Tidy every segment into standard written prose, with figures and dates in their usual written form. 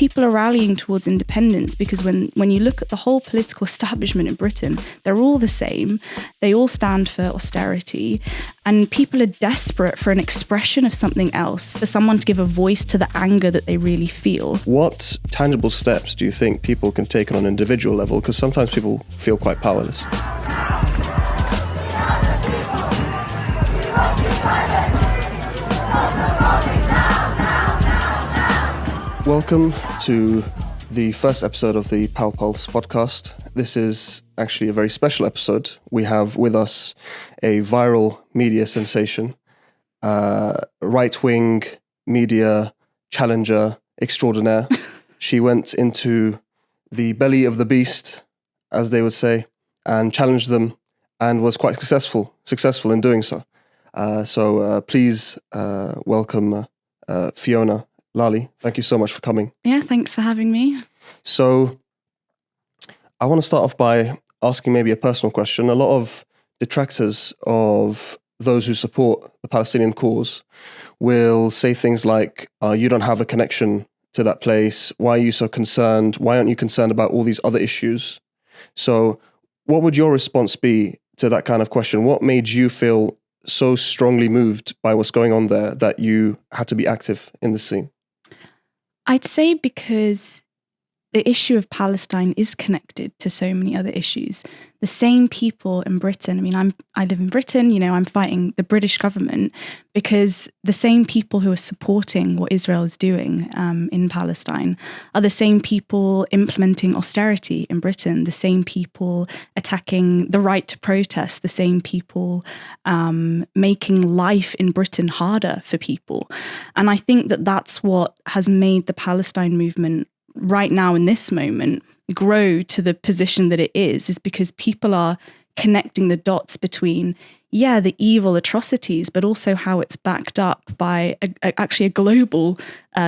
people are rallying towards independence because when you look at the whole political establishment in Britain, they're all the same. They all stand for austerity, and people are desperate for an expression of something else, for someone to give a voice to the anger that they really feel. What tangible steps do you think people can take on an individual level? Because sometimes people feel quite powerless. Welcome to the first episode of the PalPulse podcast. This is actually a very special episode. We have with us a viral media sensation, right-wing media challenger extraordinaire. She went into the belly of the beast, as they would say, and challenged them and was quite successful in doing so. So please welcome Fiona Lali. Thank you so much for coming. Yeah, thanks for having me. So I want to start off by asking maybe a personal question. A lot of detractors of those who support the Palestinian cause will say things like, you don't have a connection to that place. Why are you so concerned? Why aren't you concerned about all these other issues? So what would your response be to that kind of question? What made you feel so strongly moved by what's going on there that you had to be active in the scene? I'd say because the issue of Palestine is connected to so many other issues. The same people in Britain, I live in Britain, I'm fighting the British government because the same people who are supporting what Israel is doing in Palestine are the same people implementing austerity in Britain, the same people attacking the right to protest, the same people making life in Britain harder for people. And I think that that's what has made the Palestine movement right now in this moment grow to the position that it is because people are connecting the dots between, the evil atrocities, but also how it's backed up by actually a global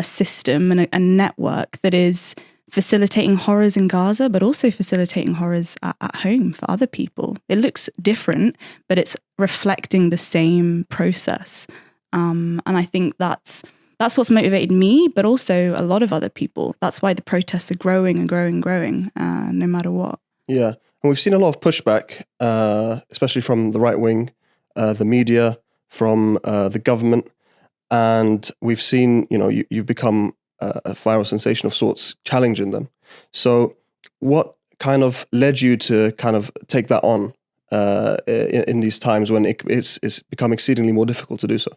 system and a network that is facilitating horrors in Gaza, but also facilitating horrors at home for other people. It looks different, but it's reflecting the same process. And I think that's what's motivated me, but also a lot of other people. That's why the protests are growing and growing and growing, no matter what. Yeah. And we've seen a lot of pushback, especially from the right wing, the media, from the government. And we've seen, you've become a viral sensation of sorts, challenging them. So what kind of led you to kind of take that on in these times when it's become exceedingly more difficult to do so?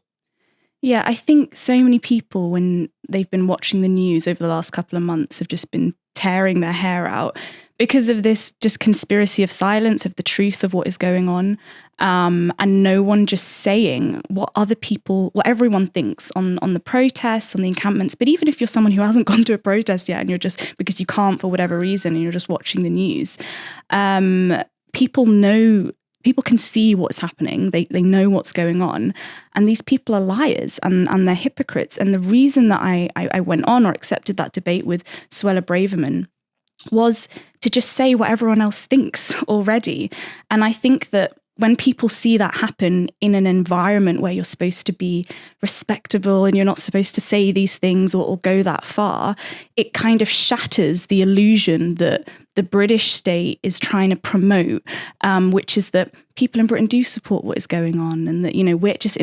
Yeah, I think so many people, when they've been watching the news over the last couple of months, have just been tearing their hair out because of this just conspiracy of silence, of the truth of what is going on, and no one just saying what everyone thinks on the protests, on the encampments. But even if you're someone who hasn't gone to a protest yet and you're just, because you can't for whatever reason, and you're just watching the news, people can see what's happening. They know what's going on. And these people are liars and they're hypocrites. And the reason that I went on or accepted that debate with Suella Braverman was to just say what everyone else thinks already. And I think that when people see that happen in an environment where you're supposed to be respectable and you're not supposed to say these things or go that far, it kind of shatters the illusion that the British state is trying to promote, which is that people in Britain do support what is going on and that, we're just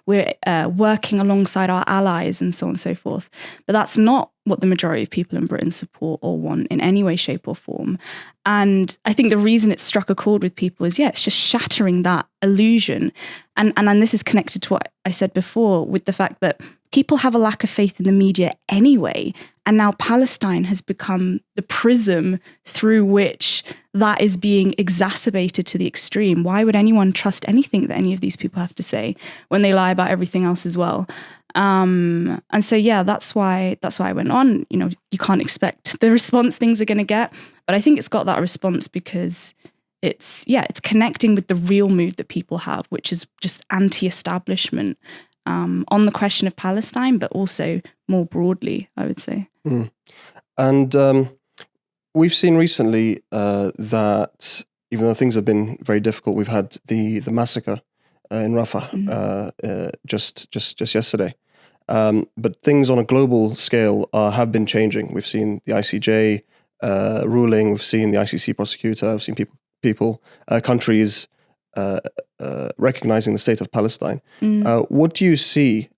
we're working alongside our allies and so on and so forth. But that's not what the majority of people in Britain support or want in any way, shape or form. And I think the reason it struck a chord with people is, it's just shattering that illusion. And this is connected to what I said before with the fact that people have a lack of faith in the media anyway. And now Palestine has become the prism through which that is being exacerbated to the extreme. Why would anyone trust anything that any of these people have to say when they lie about everything else as well? And so, that's why I went on. You can't expect the response things are going to get, but I think it's got that response because it's connecting with the real mood that people have, which is just anti-establishment on the question of Palestine, but also more broadly, I would say. Mm. And we've seen recently that even though things have been very difficult, we've had the massacre in Rafah just yesterday. But things on a global scale have been changing. We've seen the ICJ ruling. We've seen the ICC prosecutor. We've seen countries recognizing the state of Palestine. What do you see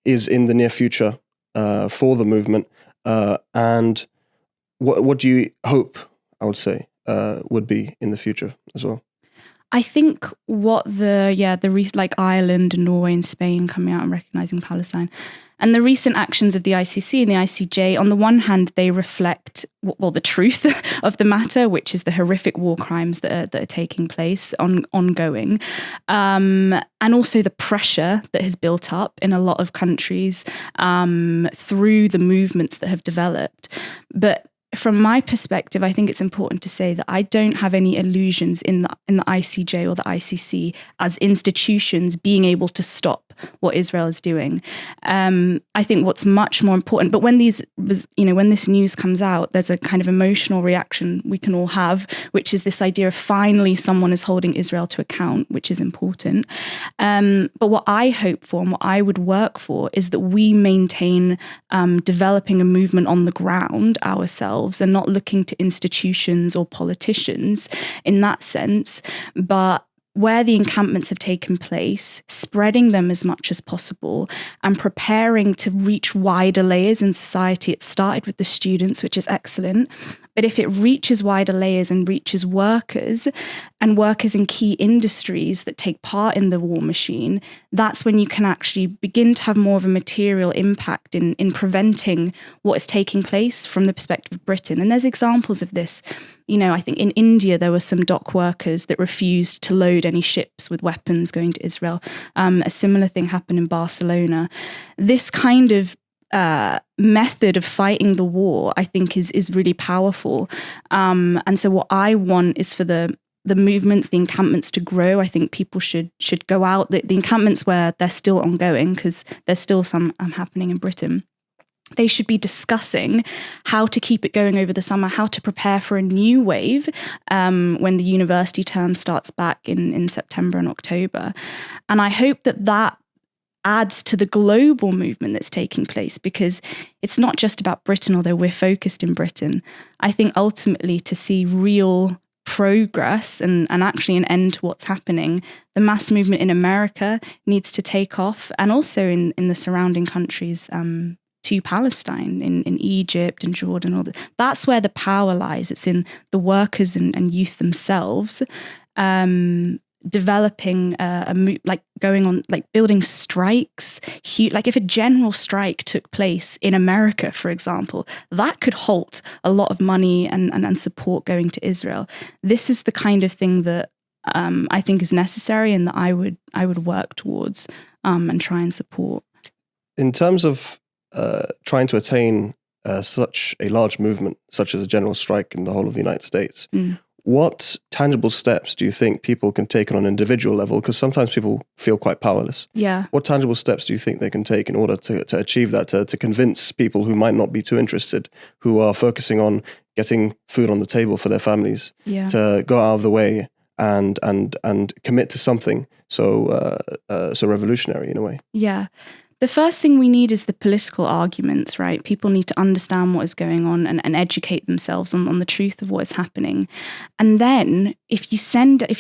is in the near future for the movement, and what do you hope, I would say, would be in the future as well? I think what like Ireland and Norway and Spain coming out and recognizing Palestine, and the recent actions of the ICC and the ICJ, on the one hand, they reflect the truth of the matter, which is the horrific war crimes that are taking place ongoing, and also the pressure that has built up in a lot of countries through the movements that have developed. But from my perspective, I think it's important to say that I don't have any illusions in the ICJ or the ICC as institutions being able to stop what Israel is doing. I think what's much more important, but when this news comes out, there's a kind of emotional reaction we can all have, which is this idea of finally someone is holding Israel to account, which is important. But what I hope for and what I would work for is that we maintain developing a movement on the ground ourselves and not looking to institutions or politicians in that sense, but where the encampments have taken place, spreading them as much as possible and preparing to reach wider layers in society. It started with the students, which is excellent. But if it reaches wider layers and reaches workers and workers in key industries that take part in the war machine, that's when you can actually begin to have more of a material impact in preventing what is taking place from the perspective of Britain. And there's examples of this. I think in India, there were some dock workers that refused to load any ships with weapons going to Israel. A similar thing happened in Barcelona. This kind of method of fighting the war, I think, is really powerful. And so what I want is for the movements, the encampments to grow. I think people should go out. The encampments where they're still ongoing, because there's still some happening in Britain, they should be discussing how to keep it going over the summer, how to prepare for a new wave when the university term starts back in September and October. And I hope that adds to the global movement that's taking place, because it's not just about Britain, although we're focused in Britain. I think ultimately to see real progress and actually an end to what's happening, the mass movement in America needs to take off, and also in the surrounding countries to Palestine, in Egypt and Jordan. All that. That's where the power lies. It's in the workers and youth themselves. Developing building strikes, like if a general strike took place in America, for example, that could halt a lot of money and support going to Israel. This is the kind of thing that I think is necessary and that I would work towards and try and support. In terms of trying to attain such a large movement, such as a general strike in the whole of the United States, what tangible steps do you think people can take on an individual level? Because sometimes people feel quite powerless. Yeah. What tangible steps do you think they can take in order to achieve that, to convince people who might not be too interested, who are focusing on getting food on the table for their families, to go out of the way and commit to something so revolutionary in a way? Yeah. The first thing we need is the political arguments, right? People need to understand what is going on and educate themselves on the truth of what is happening. And then if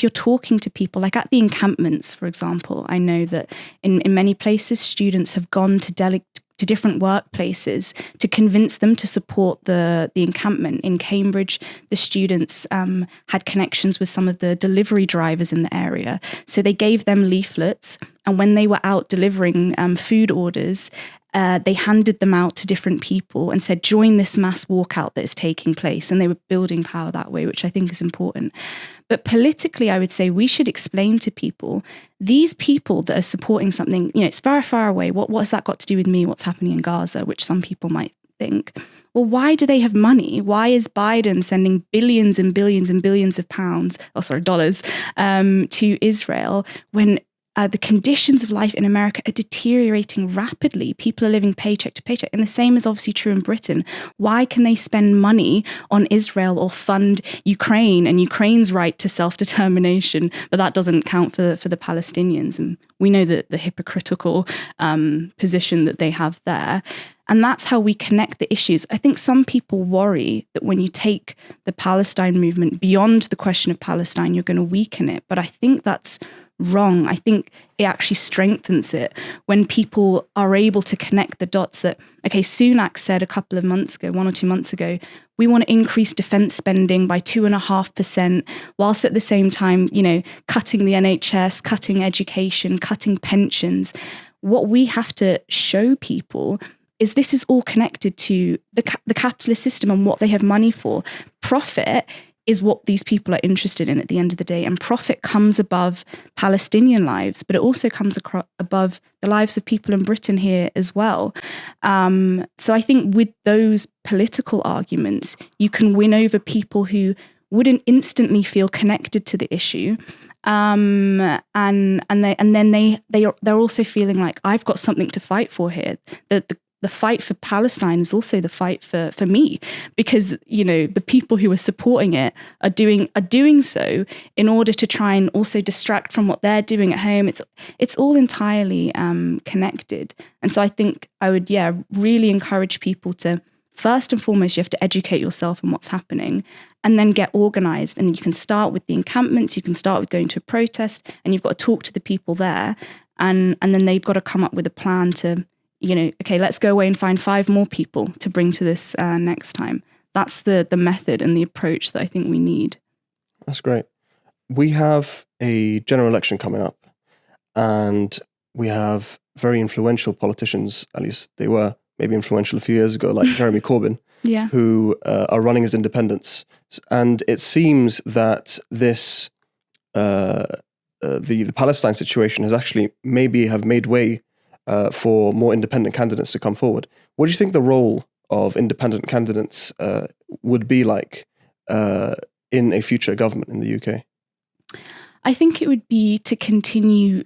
you're talking to people, like at the encampments, for example, I know that in many places, students have gone to different workplaces to convince them to support the encampment. In Cambridge, the students had connections with some of the delivery drivers in the area. So they gave them leaflets, and when they were out delivering food orders, they handed them out to different people and said, join this mass walkout that is taking place. And they were building power that way, which I think is important. But politically, I would say we should explain to people, these people that are supporting something, it's far, far away. What's that got to do with me? What's happening in Gaza, which some people might think. Well, why do they have money? Why is Biden sending billions and billions and billions of dollars to Israel when the conditions of life in America are deteriorating rapidly. People are living paycheck to paycheck. And the same is obviously true in Britain. Why can they spend money on Israel or fund Ukraine and Ukraine's right to self-determination, but that doesn't count for the Palestinians? And we know that the hypocritical position that they have there. And that's how we connect the issues. I think some people worry that when you take the Palestine movement beyond the question of Palestine, you're going to weaken it. But I think that's wrong. I think it actually strengthens it when people are able to connect the dots that, okay, Sunak said a couple of months ago, 1 or 2 months ago, we want to increase defense spending by 2.5%, whilst at the same time, cutting the NHS, cutting education, cutting pensions. What we have to show people is this is all connected to the capitalist system and what they have money for. Profit is what these people are interested in at the end of the day. And profit comes above Palestinian lives, but it also comes above the lives of people in Britain here as well. So I think with those political arguments, you can win over people who wouldn't instantly feel connected to the issue. And then they're also feeling like, I've got something to fight for here. The fight for Palestine is also the fight for me, because the people who are supporting it are doing so in order to try and also distract from what they're doing at home. It's all entirely connected, and so I think I would really encourage people to, first and foremost, you have to educate yourself on what's happening, and then get organized. And you can start with the encampments, you can start with going to a protest, and you've got to talk to the people there, and then they've got to come up with a plan to, okay, let's go away and find 5 more people to bring to this next time. That's the method and the approach that I think we need. That's great. We have a general election coming up, and we have very influential politicians, at least they were maybe influential a few years ago, like Jeremy Corbyn, who are running as independents. And it seems that this, the Palestine situation has actually maybe have made way for more independent candidates to come forward. What do you think the role of independent candidates would be like in a future government in the UK? I think it would be to continue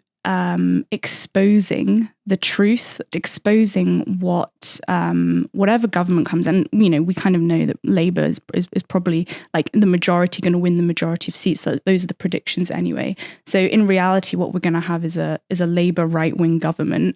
exposing the truth, exposing whatever government comes in. We kind of know that Labour is probably like the majority, going to win the majority of seats. So those are the predictions anyway. So in reality, what we're going to have is a Labour right-wing government.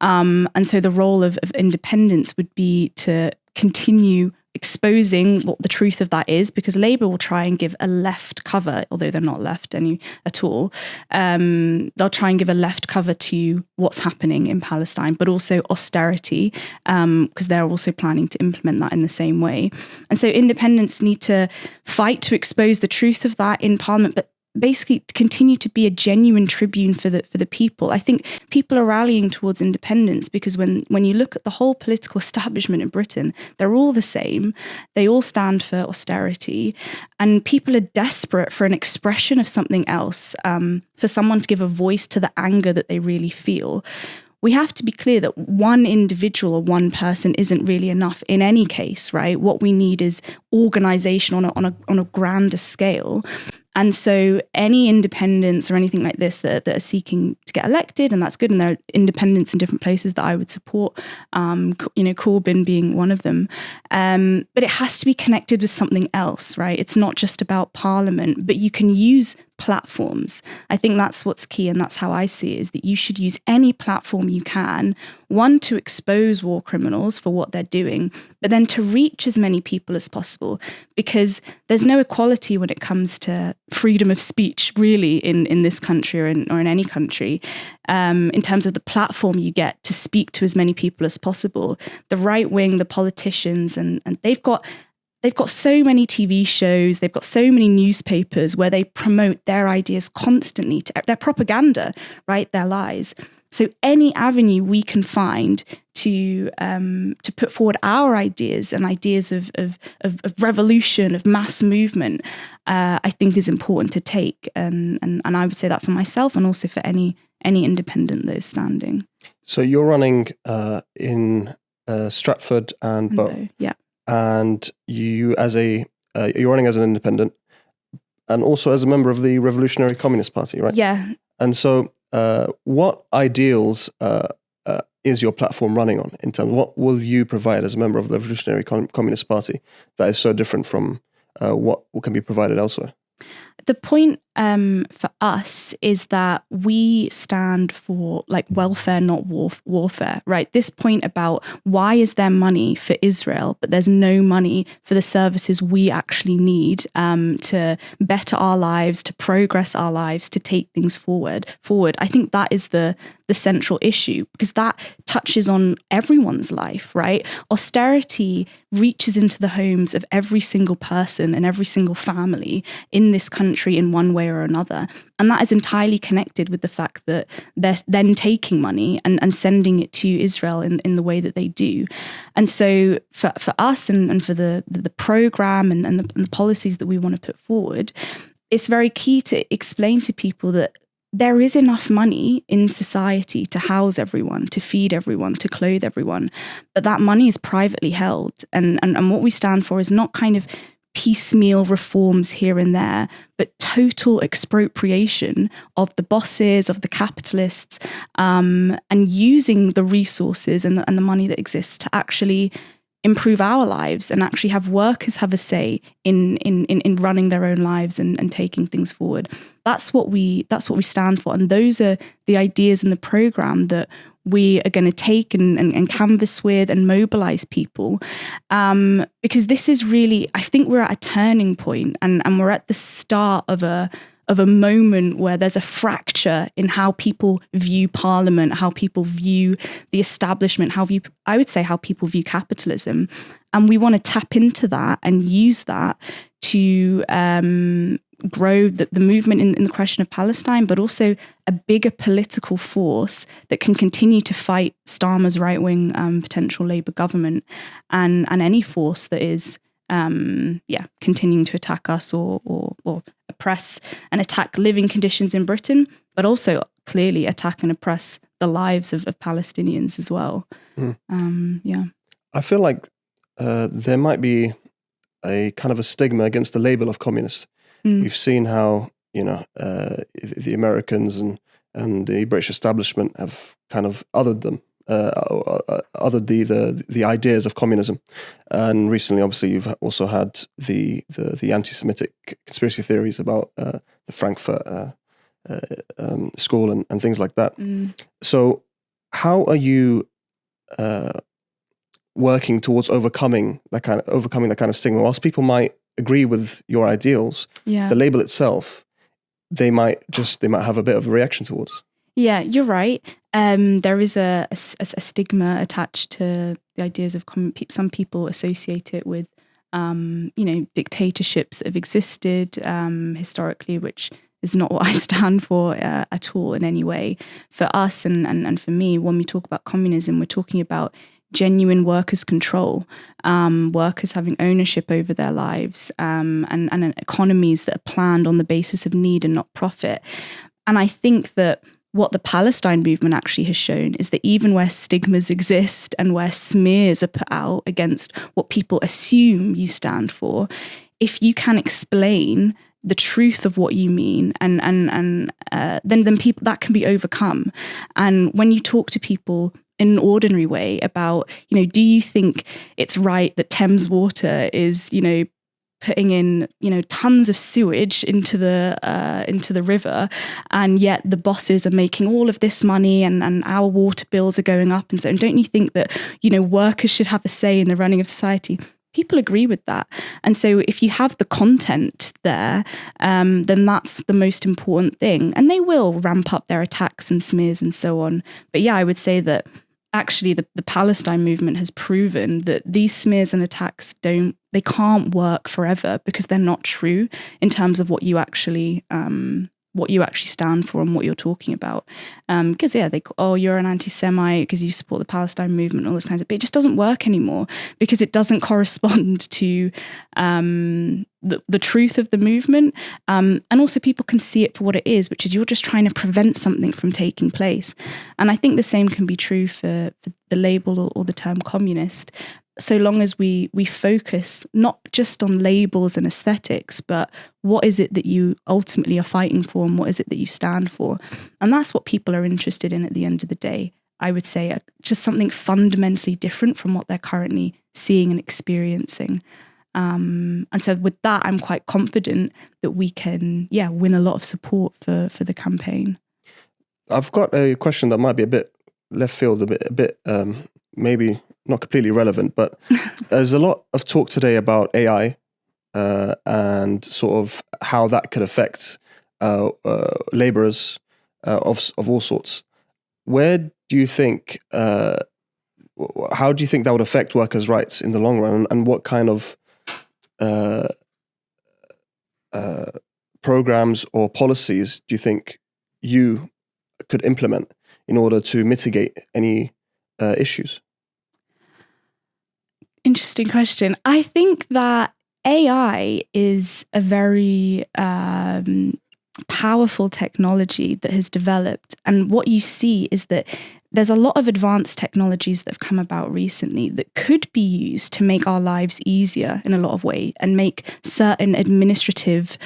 And so the role of independents would be to continue exposing what the truth of that is, because Labour will try and give a left cover, although they're not left at all. They'll try and give a left cover to what's happening in Palestine, but also austerity, because they're also planning to implement that in the same way. And so independents need to fight to expose the truth of that in Parliament, but basically continue to be a genuine tribune for the people. I think people are rallying towards independence because when you look at the whole political establishment in Britain, they're all the same. They all stand for austerity, and people are desperate for an expression of something else, for someone to give a voice to the anger that they really feel. We have to be clear that one individual or one person isn't really enough in any case, right? What we need is organisation on a grander scale. And so any independents or anything like this that are seeking to get elected, and that's good, and there are independents in different places that I would support, Corbyn being one of them. But it has to be connected with something else, right? It's not just about Parliament, but you can use platforms. I think that's what's key, and that's how I see it, is that you should use any platform you can, one, to expose war criminals for what they're doing, but then to reach as many people as possible, because there's no equality when it comes to freedom of speech, really, in this country or in any country, in terms of the platform you get to speak to as many people as possible. The right wing, the politicians, and they've got so many TV shows, they've got so many newspapers where they promote their ideas constantly, their propaganda, right, their lies. So any avenue we can find to put forward our ideas and ideas of revolution, of mass movement, I think is important to take. And I would say that for myself and also for any independent that is standing. So you're running in Stratford and Bow. Yeah. And you you're running as an independent and also as a member of the Revolutionary Communist Party, right? Yeah. And so what ideals is your platform running on? In terms, what will you provide as a member of the Revolutionary Communist Party that is so different from what can be provided elsewhere? The point for us is that we stand for like welfare, not warfare, right? This point about why is there money for Israel, but there's no money for the services we actually need to better our lives, to progress our lives, to take things forward. I think that is the central issue, because that touches on everyone's life, right? Austerity reaches into the homes of every single person and every single family in this country in one way or another. And that is entirely connected with the fact that they're then taking money and sending it to Israel in the way that they do. And so for us and for the program and the policies that we want to put forward, it's very key to explain to people that there is enough money in society to house everyone, to feed everyone, to clothe everyone. But that money is privately held. And what we stand for is not kind of piecemeal reforms here and there, but total expropriation of the bosses, of the capitalists, and using the resources and the money that exists to actually improve our lives and actually have workers have a say in running their own lives and taking things forward. That's what we stand for. And those are the ideas in the program that we are going to take and canvass with and mobilize people. Because this is really, I think we're at a turning point and we're at the start of a moment where there's a fracture in how people view Parliament, how people view the establishment, how people view capitalism. And we want to tap into that and use that to grow the movement in the question of Palestine, but also a bigger political force that can continue to fight Starmer's right-wing potential Labour government and any force that is continuing to attack us or oppress and attack living conditions in Britain, but also clearly attack and oppress the lives of Palestinians as well. I feel like there might be a kind of a stigma against the label of communist. We've seen how the Americans and the British establishment have kind of othered them, othered the ideas of communism. And recently, obviously, you've also had the anti-Semitic conspiracy theories about the Frankfurt school and things like that. So, how are you working towards overcoming that kind of stigma? Whilst people might agree with your ideals, the label itself, they might have a bit of a reaction towards. Yeah, you're right. There is a stigma attached to the ideas of some people associate it with, dictatorships that have existed historically, which is not what I stand for at all in any way. For us and for me, when we talk about communism, we're talking about genuine workers' control, workers having ownership over their lives, and economies that are planned on the basis of need and not profit. And I think that what the Palestine movement actually has shown is that even where stigmas exist and where smears are put out against what people assume you stand for, if you can explain the truth of what you mean, and then people that can be overcome. And when you talk to people in an ordinary way about, do you think it's right that Thames Water is, putting in, tons of sewage into the river, and yet the bosses are making all of this money and our water bills are going up, and so don't you think that, workers should have a say in the running of society? People agree with that. And so if you have the content there, then that's the most important thing. And they will ramp up their attacks and smears and so on. But yeah, I would say that actually the Palestine movement has proven that these smears and attacks they can't work forever because they're not true in terms of what you actually stand for and what you're talking about. Because you're an anti-Semite because you support the Palestine movement, all this kind of, but it just doesn't work anymore because it doesn't correspond to the truth of the movement. And also people can see it for what it is, which is you're just trying to prevent something from taking place. And I think the same can be true for the label or the term communist. so long as we focus not just on labels and aesthetics, but what is it that you ultimately are fighting for, and what is it that you stand for? And that's what people are interested in at the end of the day. I would say just something fundamentally different from what they're currently seeing and experiencing. And so with that, I'm quite confident that we can, win a lot of support for the campaign. I've got a question that might be a bit left field, a bit maybe not completely relevant, but there's a lot of talk today about AI and sort of how that could affect laborers of all sorts. Where do you think, how do you think that would affect workers' rights in the long run, and what kind of programs or policies do you think you could implement in order to mitigate any issues? Interesting question. I think that AI is a very powerful technology that has developed. And what you see is that there's a lot of advanced technologies that have come about recently that could be used to make our lives easier in a lot of ways and make certain administrative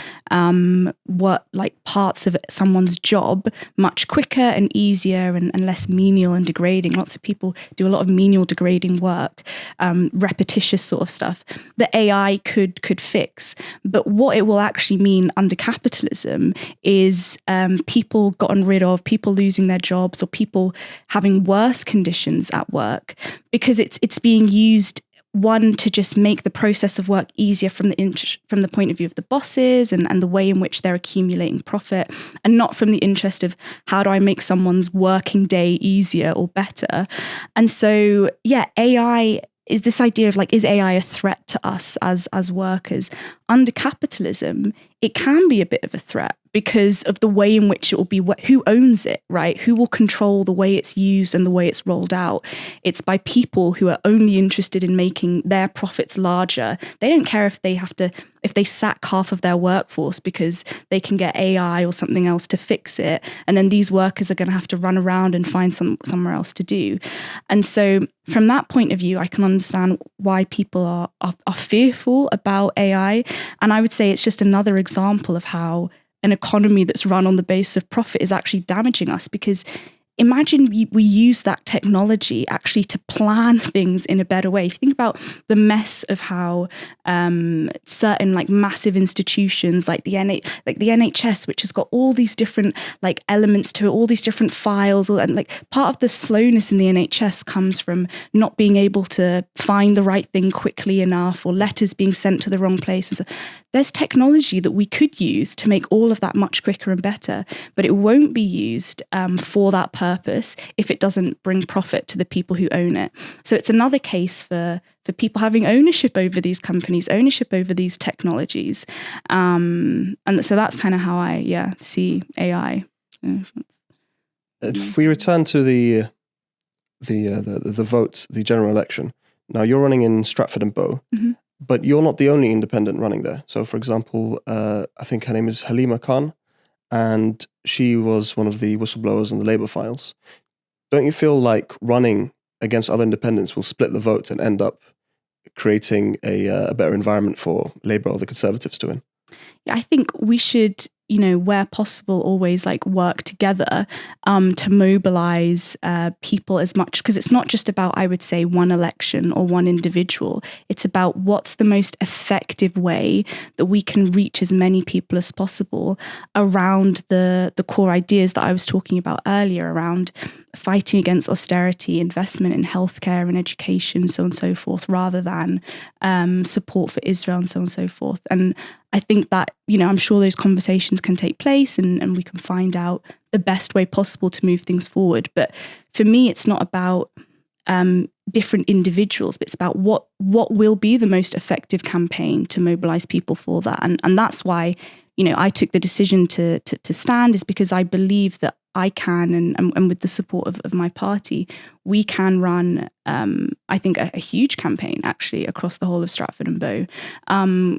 parts of someone's job much quicker and easier and less menial and degrading. Lots of people do a lot of menial, degrading work, repetitious sort of stuff that AI could fix. But what it will actually mean under capitalism is people gotten rid of, people losing their jobs, or people having worse conditions at work, because it's being used, one, to just make the process of work easier from the point of view of the bosses and the way in which they're accumulating profit, and not from the interest of how do I make someone's working day easier or better. And so, AI is this idea of is AI a threat to us as workers? Under capitalism, it can be a bit of a threat because of the way in which it will be, who owns it, right? Who will control the way it's used and the way it's rolled out? It's by people who are only interested in making their profits larger. They don't care if they sack half of their workforce because they can get AI or something else to fix it. And then these workers are going to have to run around and find somewhere else to do. And so from that point of view, I can understand why people are fearful about AI. And I would say it's just another example of how an economy that's run on the basis of profit is actually damaging us, because imagine we use that technology actually to plan things in a better way. If you think about the mess of how certain massive institutions like the NHS, which has got all these different elements to it, all these different files, and part of the slowness in the NHS comes from not being able to find the right thing quickly enough, or letters being sent to the wrong places. There's technology that we could use to make all of that much quicker and better, but it won't be used for that purpose if it doesn't bring profit to the people who own it. So it's another case for people having ownership over these companies, ownership over these technologies. And so that's kind of how I see AI. If we return to the vote, the general election, now you're running in Stratford and Bow. Mm-hmm. But you're not the only independent running there. So, for example, I think her name is Halima Khan, and she was one of the whistleblowers on the Labour files. Don't you feel like running against other independents will split the vote and end up creating a better environment for Labour or the Conservatives to win? Yeah, I think we should, where possible, always work together to mobilize people as much, because it's not just about, I would say, one election or one individual. It's about what's the most effective way that we can reach as many people as possible around the core ideas that I was talking about earlier, around fighting against austerity, investment in healthcare and education, so on and so forth, rather than support for Israel and so on and so forth. And I think that, I'm sure those conversations can take place and we can find out the best way possible to move things forward. But for me, it's not about different individuals, but it's about what will be the most effective campaign to mobilize people for that. And that's why, I took the decision to stand, is because I believe that I can, and with the support of my party, we can run, I think, a huge campaign actually across the whole of Stratford and Bow.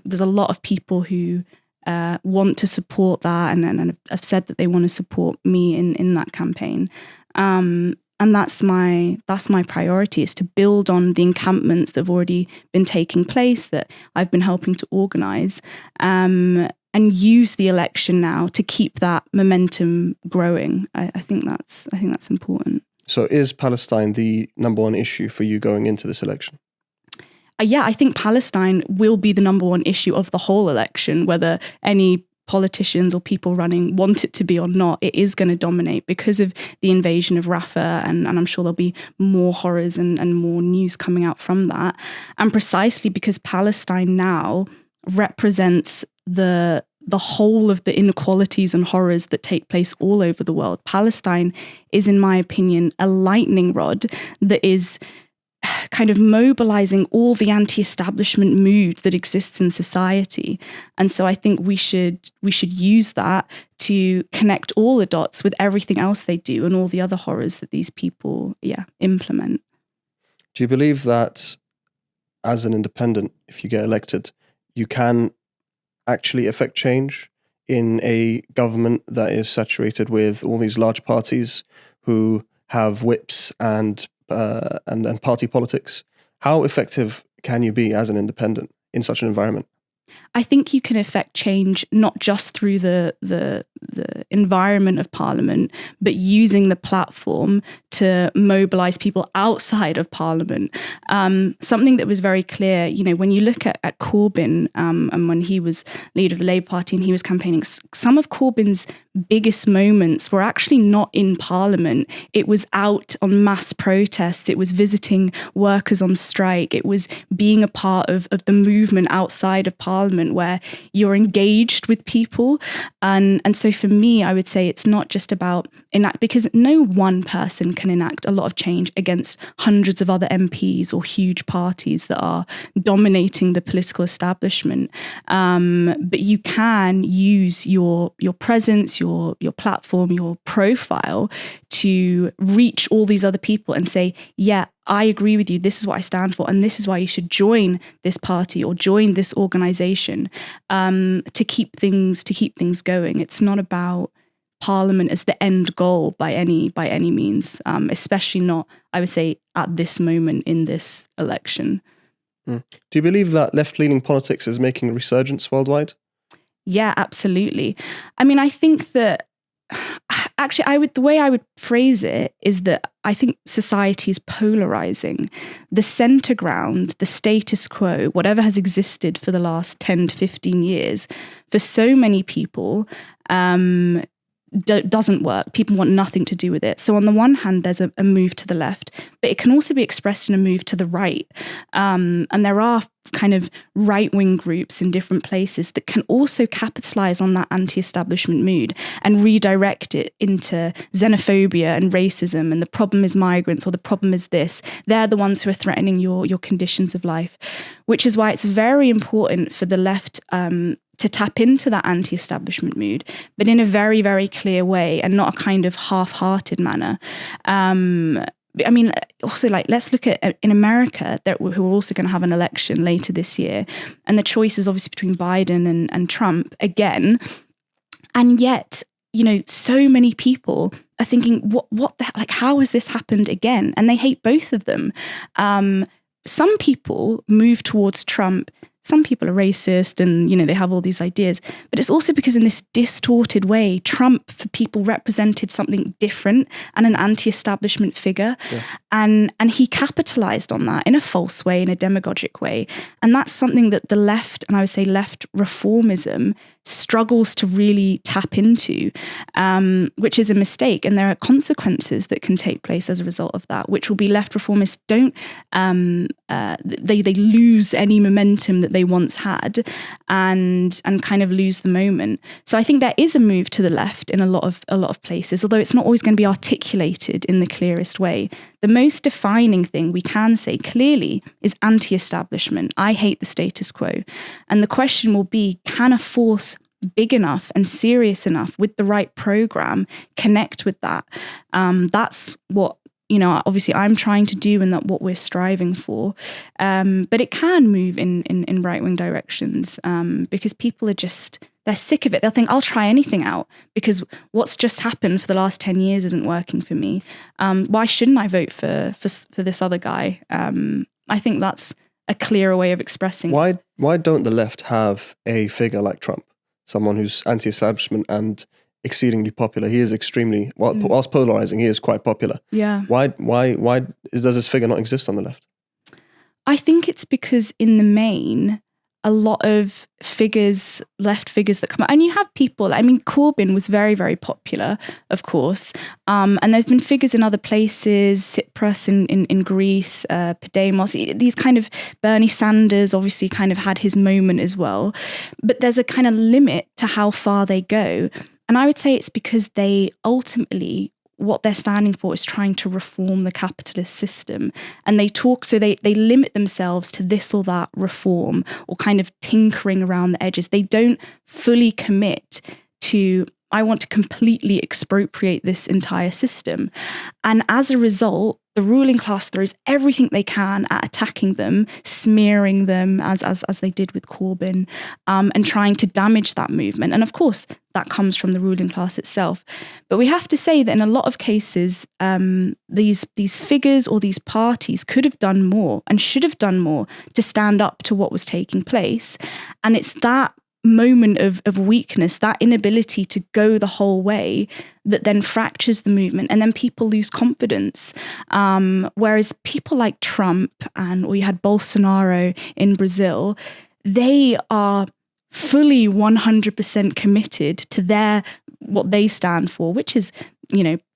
There's a lot of people who want to support that and have said that they want to support me in that campaign. And that's my priority, is to build on the encampments that have already been taking place, that I've been helping to organise, and use the election now to keep that momentum growing. I think that's important. So is Palestine the number one issue for you going into this election? Yeah, I think Palestine will be the number one issue of the whole election, whether any politicians or people running want it to be or not. It is going to dominate because of the invasion of Rafah, and I'm sure there'll be more horrors and more news coming out from that. And precisely because Palestine now represents the whole of the inequalities and horrors that take place all over the world. Palestine is, in my opinion, a lightning rod that is kind of mobilizing all the anti-establishment mood that exists in society. And so I think we should use that to connect all the dots with everything else they do and all the other horrors that these people implement. Do you believe that as an independent, if you get elected, you can actually affect change in a government that is saturated with all these large parties who have whips and party politics? How effective can you be as an independent in such an environment? I think you can affect change not just through the environment of Parliament, but using the platform to mobilise people outside of Parliament. Something that was very clear, when you look at Corbyn, and when he was leader of the Labour Party and he was campaigning, some of Corbyn's biggest moments were actually not in Parliament. It was out on mass protests. It was visiting workers on strike. It was being a part of the movement outside of Parliament, where you're engaged with people. And so for me, I would say it's not just about because no one person can enact a lot of change against hundreds of other MPs or huge parties that are dominating the political establishment. But you can use your presence, your platform, your profile to reach all these other people and say, yeah, I agree with you. This is what I stand for. And this is why you should join this party or join this organization, to keep things going. It's not about Parliament as the end goal by any means, especially not, I would say, at this moment in this election. Do you believe that left-leaning politics is making a resurgence worldwide? Yeah, absolutely. I mean, I think that actually the way I would phrase it is that I think society is polarizing. The center ground, the status quo, whatever has existed for the last 10 to 15 years, for so many people, doesn't work. People want nothing to do with it. So on the one hand, there's a move to the left, but it can also be expressed in a move to the right. And there are kind of right-wing groups in different places that can also capitalize on that anti-establishment mood and redirect it into xenophobia and racism, and the problem is migrants, or the problem is this. They're the ones who are threatening your conditions of life, which is why it's very important for the left to tap into that anti-establishment mood, but in a very, very clear way and not a kind of half-hearted manner. I mean, also, let's look at in America, who are also going to have an election later this year, and the choice is obviously between Biden and Trump again. And yet, so many people are thinking, what the hell? How has this happened again? And they hate both of them. Some people move towards Trump. Some people are racist and, they have all these ideas. But it's also because in this distorted way, Trump, for people, represented something different and an anti-establishment figure. Yeah. And he capitalized on that in a false way, in a demagogic way. And that's something that the left, and I would say left reformism, struggles to really tap into, which is a mistake. And there are consequences that can take place as a result of that, which will be left reformists they lose any momentum that they once had and kind of lose the moment. So I think there is a move to the left in a lot of places, although it's not always going to be articulated in the clearest way. The most defining thing we can say clearly is anti-establishment. I hate the status quo. And the question will be, can a force big enough and serious enough with the right program connect with that? That's what, obviously I'm trying to do, and that what we're striving for. But it can move in right-wing directions, because people are they're they're sick of it. They'll think, I'll try anything out because what's just happened for the last 10 years isn't working for me. Why shouldn't I vote for this other guy? I think that's a clearer way of expressing. Why don't the left have a figure like Trump, someone who's anti-establishment and exceedingly popular? He is extremely, whilst polarizing, he is quite popular. Yeah. Why does this figure not exist on the left? I think it's because in the main, a lot of figures, left figures that come out, and you have people, I mean, Corbyn was very, very popular, of course. And there's been figures in other places, Tsipras in Greece, Podemos, these kind of, Bernie Sanders obviously kind of had his moment as well. But there's a kind of limit to how far they go. And I would say it's because they ultimately, what they're standing for is trying to reform the capitalist system. And they limit themselves to this or that reform or kind of tinkering around the edges. They don't fully commit to, I want to completely expropriate this entire system. And as a result, the ruling class throws everything they can at attacking them, smearing them as they did with Corbyn, and trying to damage that movement. And of course, that comes from the ruling class itself. But we have to say that in a lot of cases, these figures or these parties could have done more and should have done more to stand up to what was taking place. And it's that moment of weakness, that inability to go the whole way, that then fractures the movement, and then people lose confidence. Whereas people like Trump or you had Bolsonaro in Brazil, they are fully 100% committed to what they stand for, which is,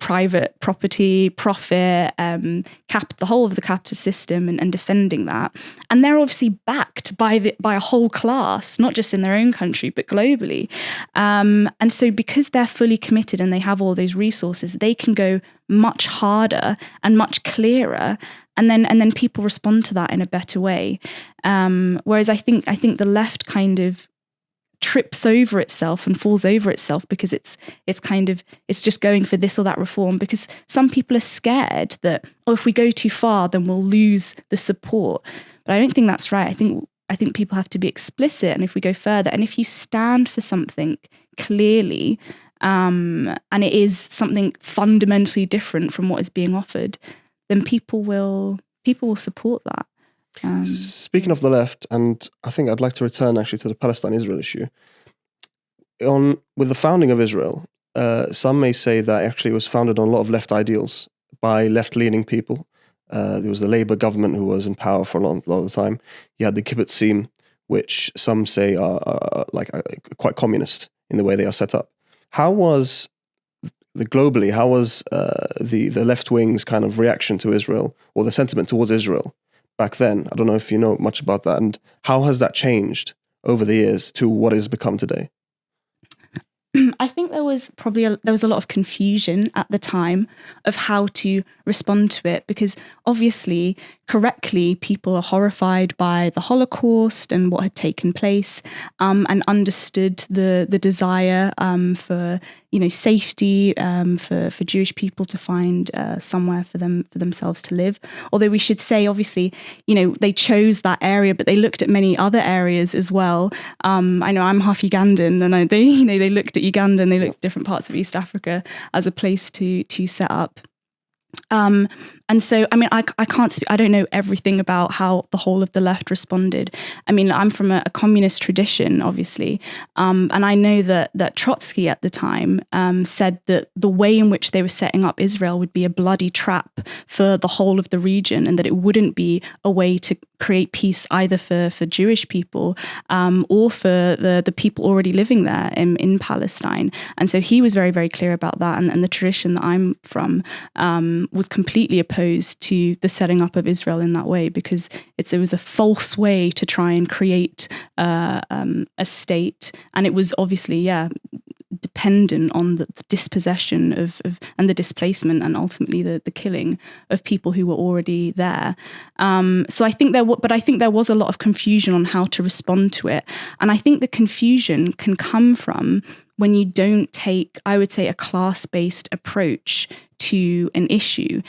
private property, profit, the whole of the capitalist system, and defending that. And they're obviously backed by a whole class, not just in their own country, but globally. And so because they're fully committed and they have all those resources, they can go much harder and much clearer. And then people respond to that in a better way. Whereas I think the left kind of trips over itself and falls over itself because it's just going for this or that reform, because some people are scared that, if we go too far, then we'll lose the support. But I don't think that's right. I think people have to be explicit, and if we go further, and if you stand for something clearly, and it is something fundamentally different from what is being offered, then people will support that. Speaking of the left, and I think I'd like to return actually to the Palestine-Israel issue. With the founding of Israel, some may say that actually it was founded on a lot of left ideals by left-leaning people. There was the Labour government who was in power for a lot of the time. You had the kibbutzim, which some say are quite communist in the way they are set up. How was the left wing's kind of reaction to Israel, or the sentiment towards Israel back then? I don't know if you know much about that, and how has that changed over the years to what it has become today? I think there was a lot of confusion at the time of how to respond to it, because obviously, correctly, people are horrified by the Holocaust and what had taken place, and understood the desire for safety, for Jewish people to find somewhere for themselves to live. Although we should say, obviously, they chose that area, but they looked at many other areas as well. I know I'm half Ugandan, and they looked at Uganda and they looked at different parts of East Africa as a place to set up. And so, I mean, I can't speak, I don't know everything about how the whole of the left responded. I mean, I'm from a communist tradition, obviously. And I know that Trotsky at the time said that the way in which they were setting up Israel would be a bloody trap for the whole of the region, and that it wouldn't be a way to create peace either for Jewish people or for the people already living there in Palestine. And so he was very, very clear about that. And the tradition that I'm from was completely opposed to the setting up of Israel in that way, because it was a false way to try and create a state. And it was obviously, dependent on the dispossession of and the displacement and ultimately the killing of people who were already there. So I think there was a lot of confusion on how to respond to it. And I think the confusion can come from when you don't take, I would say, a class-based approach to an issue.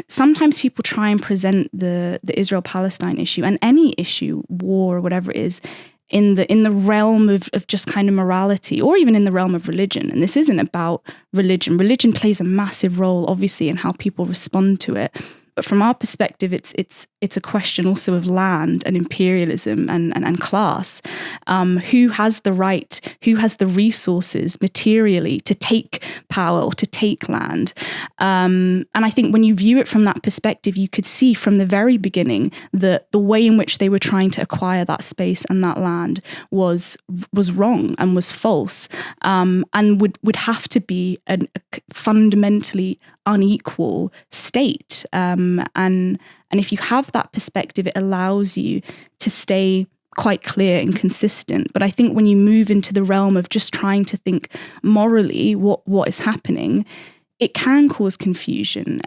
Sometimes people try and present the Israel-Palestine issue, and any issue, war or whatever it is, in the realm of just kind of morality, or even in the realm of religion. And this isn't about religion. Religion plays a massive role, obviously, in how people respond to it. But from our perspective, it's a question also of land and imperialism and class. Who has the right, who has the resources materially to take power or to take land? And I think when you view it from that perspective, you could see from the very beginning that the way in which they were trying to acquire that space and that land was wrong and was false, and would have to be a fundamentally unequal state. And if you have that perspective, it allows you to stay quite clear and consistent. But I think when you move into the realm of just trying to think morally what is happening, it can cause confusion.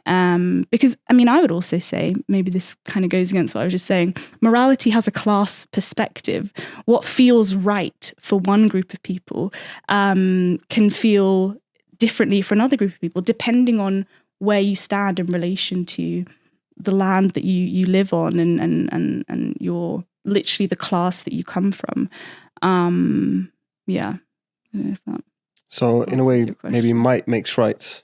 Because, I mean, I would also say, maybe this kind of goes against what I was just saying, morality has a class perspective. What feels right for one group of people can feel differently for another group of people, depending on where you stand in relation to the land that you live on and your literally the class that you come from. Yeah. I don't know if that so in a way, maybe might makes right.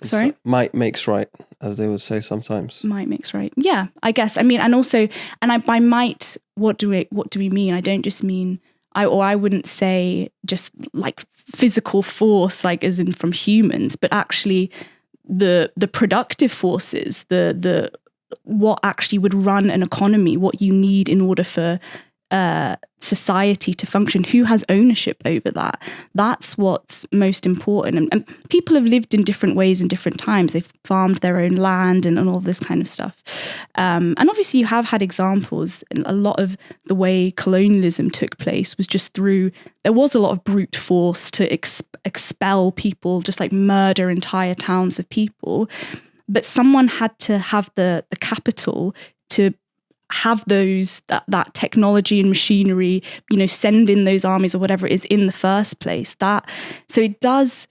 Sorry? Might makes right, as they would say sometimes. Might makes right. Yeah, I guess. I mean, and also, by might, what do we mean? I don't just mean, I wouldn't say just like physical force, like as in from humans, but actually the productive forces, the what actually would run an economy, what you need in order for society to function, who has ownership over that. That's what's most important. And people have lived in different ways in different times. They've farmed their own land and all this kind of stuff. And obviously you have had examples. A lot of the way colonialism took place was just through, there was a lot of brute force to expel people, just like murder entire towns of people. But someone had to have the capital to have that technology and machinery, send in those armies or whatever it is in the first place. So it does,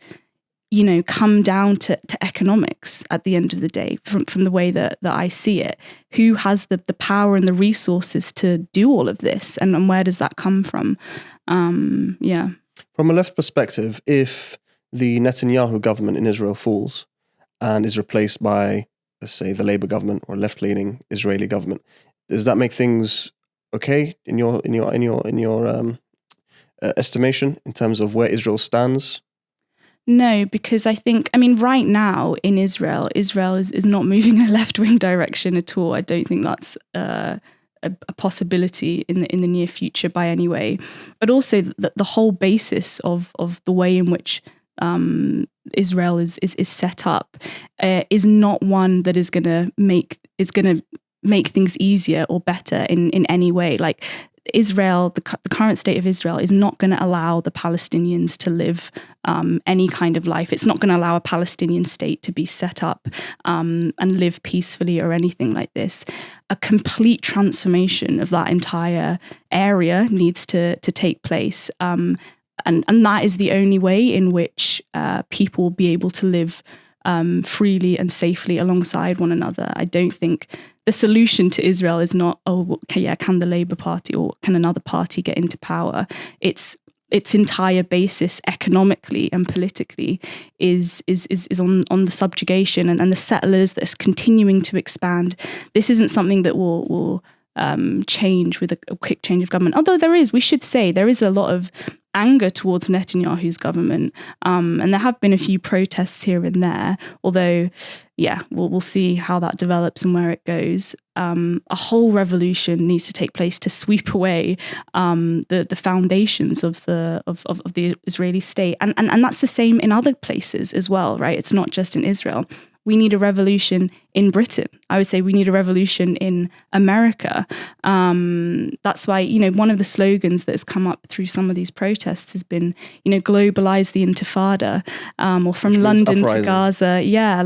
come down to economics at the end of the day, from the way that I see it. Who has the power and the resources to do all of this, and where does that come from? Yeah. From a left perspective, if the Netanyahu government in Israel falls and is replaced by, let's say, the Labour government or left-leaning Israeli government, does that make things okay in your estimation in terms of where Israel stands? No, because right now in Israel is not moving in a left-wing direction at all. I don't think that's a possibility in the near future by any way. But also the whole basis of the way in which Israel is set up is not one that is going to make things easier or better in any way. Like Israel, the current state of Israel is not going to allow the Palestinians to live any kind of life. It's not going to allow a Palestinian state to be set up and live peacefully or anything like this. A complete transformation of that entire area needs to take place. And that is the only way in which people will be able to live freely and safely alongside one another. I don't think the solution to Israel is not, can the Labour Party or can another party get into power? Its entire basis economically and politically is on the subjugation and the settlers that's continuing to expand. This isn't something that will change with a quick change of government. Although we should say, there is a lot of anger towards Netanyahu's government. And there have been a few protests here and there, although, yeah, we'll see how that develops and where it goes. A whole revolution needs to take place to sweep away the foundations of the Israeli state. And that's the same in other places as well, right? It's not just in Israel. We need a revolution in Britain. I would say we need a revolution in America. That's why, one of the slogans that has come up through some of these protests has been, globalize the Intifada, or from London to Gaza. Yeah,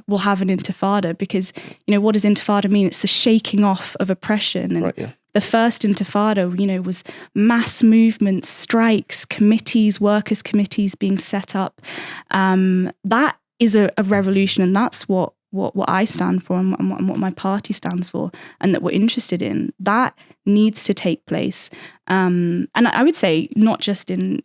we'll have an Intifada because, what does Intifada mean? It's the shaking off of oppression. And right, yeah. The first Intifada, was mass movements, strikes, committees, workers' committees being set up. That is a revolution, and that's what what I stand for and what my party stands for, and that we're interested in. That needs to take place. And I would say not just in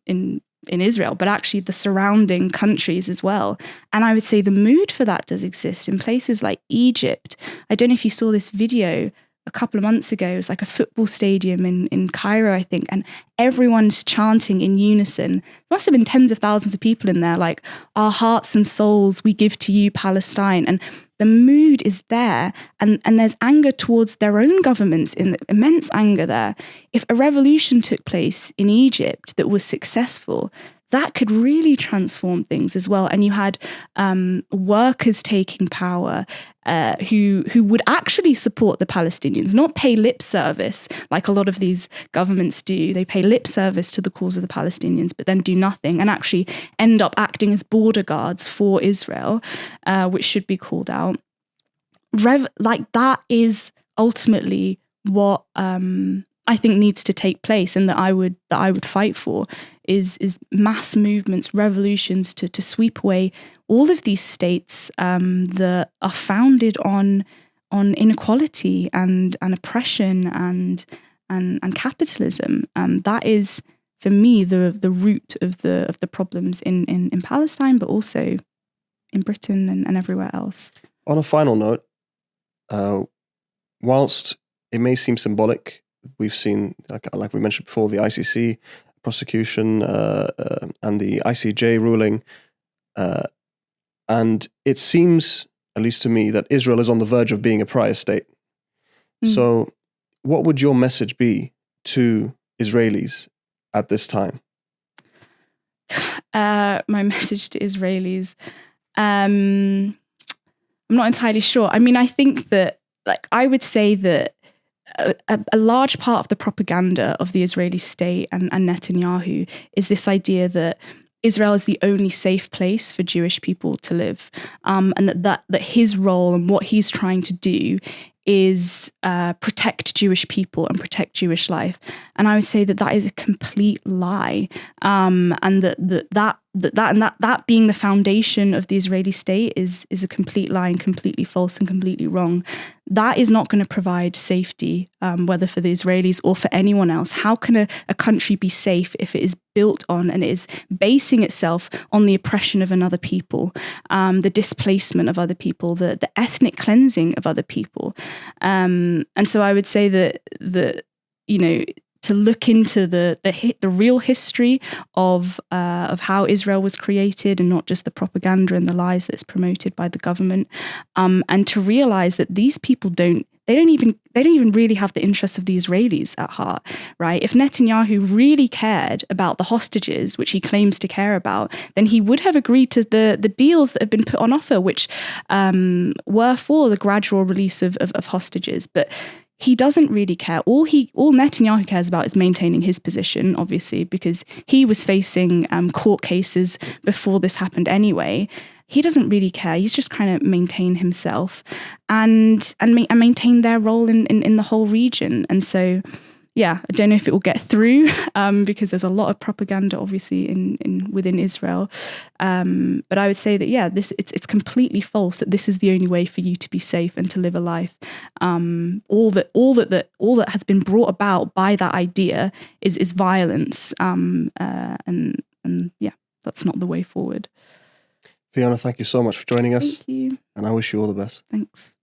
Israel, but actually the surrounding countries as well. And I would say the mood for that does exist in places like Egypt. I don't know if you saw this video a couple of months ago. It was like a football stadium in Cairo, I think, and everyone's chanting in unison. There must have been tens of thousands of people in there, like, our hearts and souls we give to you, Palestine. And the mood is there, and there's anger towards their own governments, immense anger there. If a revolution took place in Egypt that was successful, that could really transform things as well. And you had workers taking power who would actually support the Palestinians, not pay lip service like a lot of these governments do. They pay lip service to the cause of the Palestinians, but then do nothing and actually end up acting as border guards for Israel, which should be called out. Like that is ultimately what I think needs to take place, and that I would fight for is mass movements, revolutions to sweep away all of these states that are founded on inequality and oppression and capitalism. That is, for me, the root of the problems in Palestine, but also in Britain and everywhere else. On a final note, whilst it may seem symbolic, we've seen, like we mentioned before, the ICC prosecution and the ICJ ruling, and it seems, at least to me, that Israel is on the verge of being a pariah state. So what would your message be to Israelis at this time? My message to Israelis, I'm not entirely sure. I mean, I think that, like, I would say that a large part of the propaganda of the Israeli state and Netanyahu is this idea that Israel is the only safe place for Jewish people to live, and that his role and what he's trying to do is protect Jewish people and protect Jewish life. And I would say that is a complete lie, and that being the foundation of the Israeli state is a complete lie and completely false and completely wrong. That is not going to provide safety, whether for the Israelis or for anyone else. How can a country be safe if it is built on and it is basing itself on the oppression of another people, the displacement of other people, the ethnic cleansing of other people? And so I would say that you know, to look into the real history of how Israel was created, and not just the propaganda and the lies that's promoted by the government, and to realize that these people don't even really have the interests of the Israelis at heart, right? If Netanyahu really cared about the hostages, which he claims to care about, then he would have agreed to the deals that have been put on offer, which were for the gradual release of hostages. But he doesn't really care. All Netanyahu cares about is maintaining his position, obviously, because he was facing court cases before this happened anyway. He doesn't really care. He's just trying to maintain himself and maintain their role in the whole region. And so, yeah, I don't know if it will get through because there's a lot of propaganda, obviously, within Israel. But I would say that, yeah, it's completely false that this is the only way for you to be safe and to live a life. All that has been brought about by that idea is violence, and yeah, that's not the way forward. Fiona, thank you so much for joining us. Thank you. And I wish you all the best. Thanks.